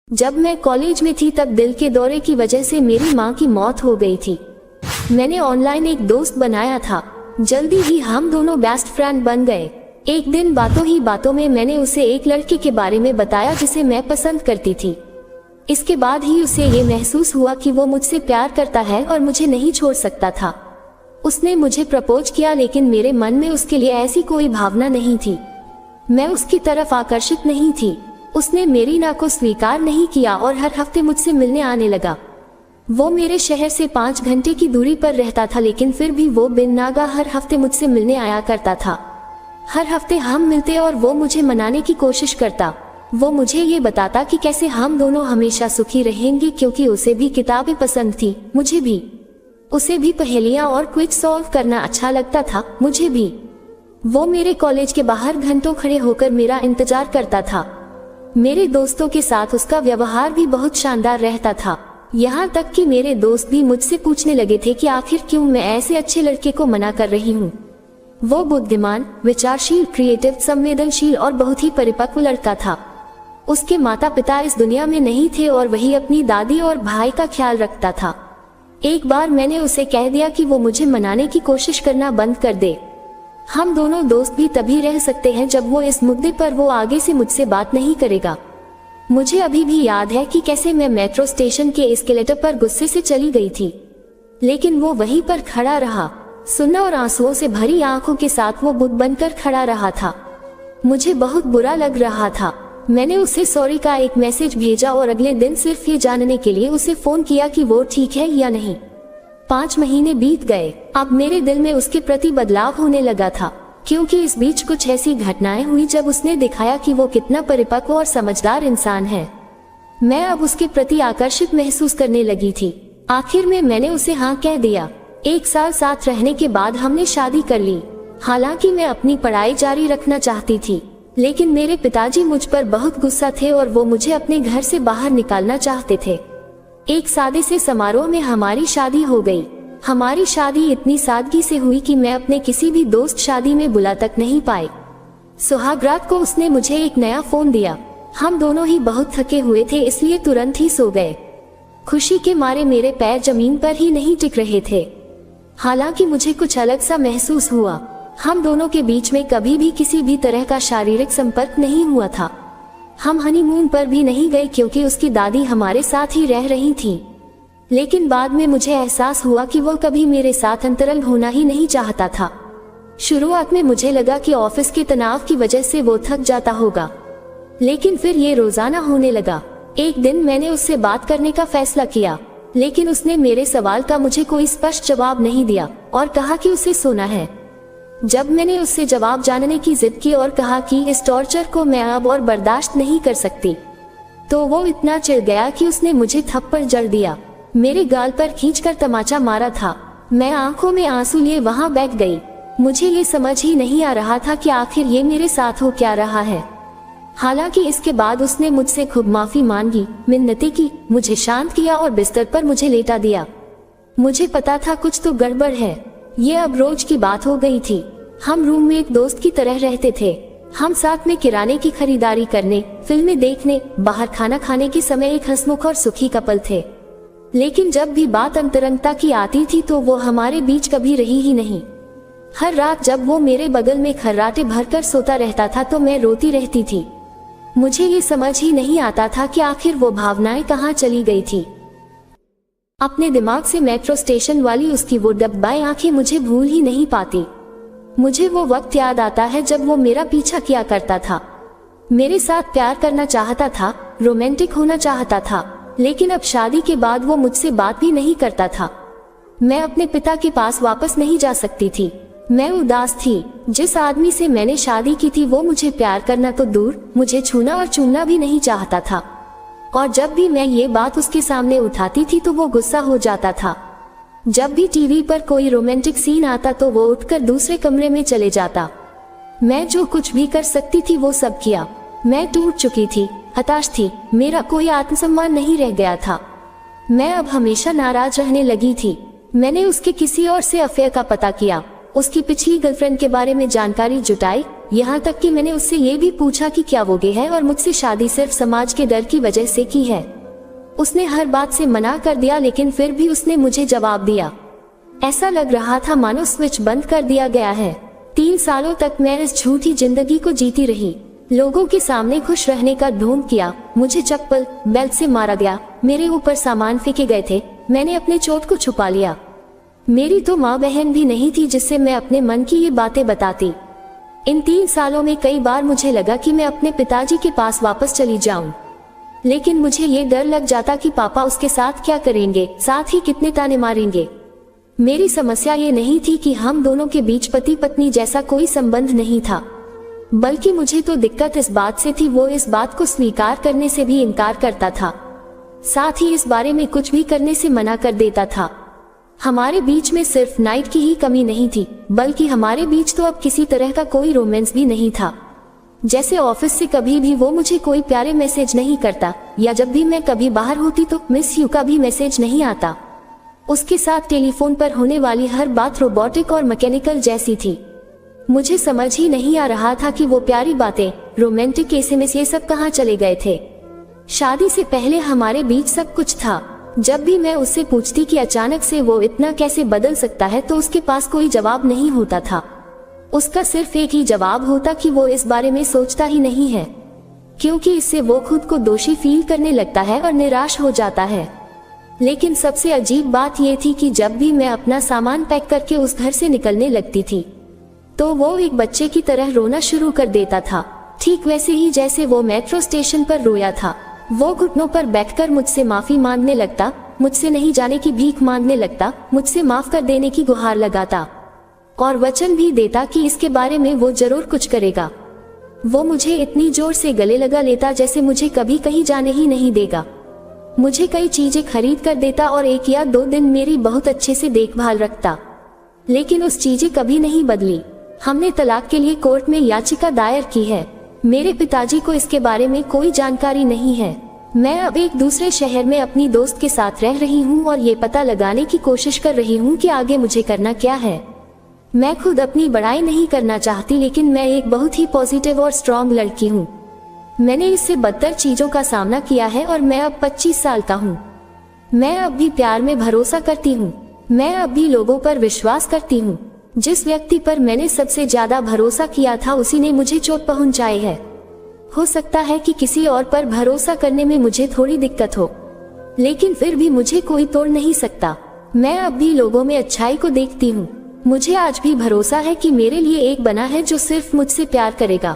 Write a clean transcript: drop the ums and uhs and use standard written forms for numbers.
जब मैं कॉलेज में थी तब दिल के दौरे की वजह से मेरी माँ की मौत हो गई थी। मैंने ऑनलाइन एक दोस्त बनाया था। जल्दी ही हम दोनों बेस्ट फ्रेंड बन गए। एक दिन बातों ही बातों में मैंने उसे एक लड़के के बारे में बताया जिसे मैं पसंद करती थी। इसके बाद ही उसे ये महसूस हुआ कि वो मुझसे प्यार करता है और मुझे नहीं छोड़ सकता था। उसने मुझे प्रपोज किया, लेकिन मेरे मन में उसके लिए ऐसी कोई भावना नहीं थी। मैं उसकी तरफ आकर्षित नहीं थी। उसने मेरी ना को स्वीकार नहीं किया और हर हफ्ते मुझसे मिलने आने लगा। वो मेरे शहर से 5 घंटे की दूरी पर रहता था, लेकिन फिर भी वो बिन नागा हर हफ्ते मुझसे मिलने आया करता था। हर हफ्ते हम मिलते और वो मुझे मनाने की कोशिश करता। वो मुझे ये बताता कि कैसे हम दोनों हमेशा सुखी रहेंगे, क्योंकि उसे भी किताबें पसंद थी, मुझे भी। उसे भी पहेलियां और क्विज सॉल्व करना अच्छा लगता था, मुझे भी। वो मेरे कॉलेज के बाहर घंटों खड़े होकर मेरा इंतजार करता था। मेरे दोस्तों के साथ उसका व्यवहार भी बहुत शानदार रहता था। यहाँ तक कि मेरे दोस्त भी मुझसे पूछने लगे थे कि आखिर क्यों मैं ऐसे अच्छे लड़के को मना कर रही हूँ। वो बुद्धिमान, विचारशील, क्रिएटिव, संवेदनशील और बहुत ही परिपक्व लड़का था। उसके माता पिता इस दुनिया में नहीं थे और वही अपनी दादी और भाई का ख्याल रखता था। एक बार मैंने उसे कह दिया कि वो मुझे मनाने की कोशिश करना बंद कर दे। हम दोनों दोस्त भी तभी रह सकते हैं जब वो इस मुद्दे पर वो आगे से मुझसे बात नहीं करेगा। मुझे अभी भी याद है कि कैसे मैं मेट्रो स्टेशन के एस्केलेटर पर गुस्से से चली गई थी, लेकिन वो वहीं पर खड़ा रहा। सुन्ना और आंसुओं से भरी आंखों के साथ वो बुत बनकर खड़ा रहा था। मुझे बहुत बुरा लग रहा था। मैंने उसे सॉरी का एक मैसेज भेजा और अगले दिन सिर्फ ये जानने के लिए उसे फोन किया कि वो ठीक है या नहीं। 5 महीने बीत गए। अब मेरे दिल में उसके प्रति बदलाव होने लगा था, क्योंकि इस बीच कुछ ऐसी घटनाएं हुई जब उसने दिखाया कि वो कितना परिपक्व और समझदार इंसान है। मैं अब उसके प्रति आकर्षित महसूस करने लगी थी। आखिर में मैंने उसे हाँ कह दिया। 1 साल साथ रहने के बाद हमने शादी कर ली। हालांकि मैं अपनी पढ़ाई जारी रखना चाहती थी, लेकिन मेरे पिताजी मुझ पर बहुत गुस्सा थे और वो मुझे अपने घर से बाहर निकालना चाहते थे। एक सादे से समारोह में हमारी शादी हो गई। हमारी शादी इतनी सादगी से हुई कि मैं अपने किसी भी दोस्त शादी में बुला तक नहीं पाई। सुहागरात को उसने मुझे एक नया फोन दिया। हम दोनों ही बहुत थके हुए थे, इसलिए तुरंत ही सो गए। खुशी के मारे मेरे पैर जमीन पर ही नहीं टिक रहे थे। हालांकि मुझे कुछ अलग सा महसूस हुआ। हम दोनों के बीच में कभी भी किसी भी तरह का शारीरिक संपर्क नहीं हुआ था। हम हनीमून पर भी नहीं गए, क्योंकि उसकी दादी हमारे साथ ही रह रही थी। लेकिन बाद में मुझे एहसास हुआ कि वो कभी मेरे साथ अंतरंग होना ही नहीं चाहता था। शुरुआत में मुझे लगा कि ऑफिस के तनाव की वजह से वो थक जाता होगा, लेकिन फिर ये रोजाना होने लगा। एक दिन मैंने उससे बात करने का फैसला किया, लेकिन उसने मेरे सवाल का मुझे कोई स्पष्ट जवाब नहीं दिया और कहा कि उसे सोना है। जब मैंने उससे जवाब जानने की जिद की और कहा कि इस टॉर्चर को मैं अब और बर्दाश्त नहीं कर सकती, तो वो इतना चिढ़ गया कि उसने मुझे थप्पड़ जड़ दिया। मेरे गाल पर खींचकर तमाचा मारा था। मैं आंखों में आंसू लिए वहां बैठ गई। मुझे ये समझ ही नहीं आ रहा था कि आखिर ये मेरे साथ हो क्या रहा है। हालांकि इसके बाद उसने मुझसे खूब माफी मांगी, मिन्नतें की, मुझे शांत किया और बिस्तर पर मुझे लेटा दिया। मुझे पता था कुछ तो गड़बड़ है। ये अब रोज की बात हो गई थी। हम रूम में एक दोस्त की तरह रहते थे। हम साथ में किराने की खरीदारी करने, फिल्में देखने, बाहर खाना खाने के समय एक हंसमुख और सुखी कपल थे। लेकिन जब भी बात अंतरंगता की आती थी तो वो हमारे बीच कभी रही ही नहीं। हर रात जब वो मेरे बगल में खर्राटे भरकर सोता रहता था तो मैं रोती रहती थी। मुझे ये समझ ही नहीं आता था कि आखिर वो भावनाएं कहाँ चली गई थी। अपने दिमाग से मेट्रो स्टेशन वाली उसकी वो डब्बाई आंखें मुझे भूल ही नहीं पाती। मुझे वो वक्त याद आता है जब वो मेरा पीछा किया करता था, मेरे साथ प्यार करना चाहता था, रोमांटिक होना चाहता था, लेकिन अब शादी के बाद वो मुझसे बात भी नहीं करता था। मैं अपने पिता के पास वापस नहीं जा सकती थी। मैं उदास थी। जिस आदमी से मैंने शादी की थी वो मुझे प्यार करना तो दूर, मुझे छूना और चूमना भी नहीं चाहता था। और जब भी मैं ये बात उसके सामने उठाती थी तो वो गुस्सा हो जाता था। जब भी टीवी पर कोई रोमांटिक सीन आता तो वो उठकर दूसरे कमरे में चले जाता। मैं जो कुछ भी कर सकती थी वो सब किया। मैं टूट चुकी थी, हताश थी, मेरा कोई आत्मसम्मान नहीं रह गया था। मैं अब हमेशा नाराज रहने लगी थी। मैंने उसके किसी और से अफेयर का पता किया, उसकी पिछली गर्लफ्रेंड के बारे में जानकारी जुटाई, यहाँ तक कि मैंने उससे ये भी पूछा कि क्या वो गे है और मुझसे शादी सिर्फ समाज के डर की वजह से की है। उसने हर बात से मना कर दिया, लेकिन फिर भी उसने मुझे जवाब दिया। ऐसा लग रहा था मानो स्विच बंद कर दिया गया है। 3 सालों तक मैं इस झूठी जिंदगी को जीती रही, लोगों के सामने खुश रहने का ढोंग किया। मुझे चप्पल बेल्ट से मारा गया, मेरे ऊपर सामान फेंके गए थे, मैंने अपने चोट को छुपा लिया। मेरी तो माँ बहन भी नहीं थी जिससे मैं अपने मन की ये बातें बताती। इन 3 सालों में कई बार मुझे लगा कि मैं अपने पिताजी के पास वापस चली जाऊं, लेकिन मुझे ये डर लग जाता कि पापा उसके साथ क्या करेंगे, साथ ही कितने ताने मारेंगे। मेरी समस्या ये नहीं थी कि हम दोनों के बीच पति पत्नी जैसा कोई संबंध नहीं था, बल्कि मुझे तो दिक्कत इस बात से थी वो इस बात को स्वीकार करने से भी इनकार करता था, साथ ही इस बारे में कुछ भी करने से मना कर देता था। हमारे बीच में सिर्फ नाइट की ही कमी नहीं थी, बल्कि हमारे बीच तो अब किसी तरह का कोई रोमांस भी नहीं था। जैसे ऑफिस से कभी भी वो मुझे कोई प्यारे मैसेज नहीं करता, या जब भी मैं कभी बाहर होती तो मिस यू का भी मैसेज नहीं आता। उसके साथ टेलीफोन पर होने वाली हर बात रोबोटिक और मैकेनिकल जैसी थी। मुझे समझ ही नहीं आ रहा था कि वो प्यारी बातें, रोमांटिक एसएमएस ये सब कहाँ चले गए थे। शादी से पहले हमारे बीच सब कुछ था। जब भी मैं उससे पूछती कि अचानक से वो इतना कैसे बदल सकता है, तो उसके पास कोई जवाब नहीं होता था। उसका सिर्फ एक ही जवाब होता कि वो इस बारे में सोचता ही नहीं है, क्योंकि इससे वो खुद को दोषी फील करने लगता है और निराश हो जाता है। लेकिन सबसे अजीब बात ये थी कि जब भी मैं अपना सामान पैक करके उस घर से निकलने लगती थी, तो वो एक बच्चे की तरह रोना शुरू कर देता था, ठीक वैसे ही जैसे वो मेट्रो स्टेशन पर रोया था। वो घुटनों पर बैठकर मुझसे माफी मांगने लगता, मुझसे नहीं जाने की भीख मांगने लगता, मुझसे माफ कर देने की गुहार लगाता और वचन भी देता कि इसके बारे में वो जरूर कुछ करेगा। वो मुझे इतनी जोर से गले लगा लेता जैसे मुझे कभी कहीं जाने ही नहीं देगा। मुझे कई चीजें खरीद कर देता और 1 या 2 दिन मेरी बहुत अच्छे से देखभाल रखता, लेकिन उस चीजें कभी नहीं बदली। हमने तलाक के लिए कोर्ट में याचिका दायर की है। मेरे पिताजी को इसके बारे में कोई जानकारी नहीं है। मैं अब एक दूसरे शहर में अपनी दोस्त के साथ रह रही हूँ और ये पता लगाने की कोशिश कर रही हूँ कि आगे मुझे करना क्या है। मैं खुद अपनी बड़ाई नहीं करना चाहती, लेकिन मैं एक बहुत ही पॉजिटिव और स्ट्रॉन्ग लड़की हूँ। मैंने इससे बदतर चीजों का सामना किया है और मैं अब 25 साल का हूँ। मैं अब भी प्यार में भरोसा करती हूँ। मैं अब भी लोगों पर विश्वास करती हूँ। जिस व्यक्ति पर मैंने सबसे ज्यादा भरोसा किया था उसी ने मुझे चोट पहुंचाई है। हो सकता है कि किसी और पर भरोसा करने में मुझे थोड़ी दिक्कत हो, लेकिन फिर भी मुझे कोई तोड़ नहीं सकता। मैं अब भी लोगों में अच्छाई को देखती हूँ। मुझे आज भी भरोसा है कि मेरे लिए एक बना है जो सिर्फ मुझसे प्यार करेगा।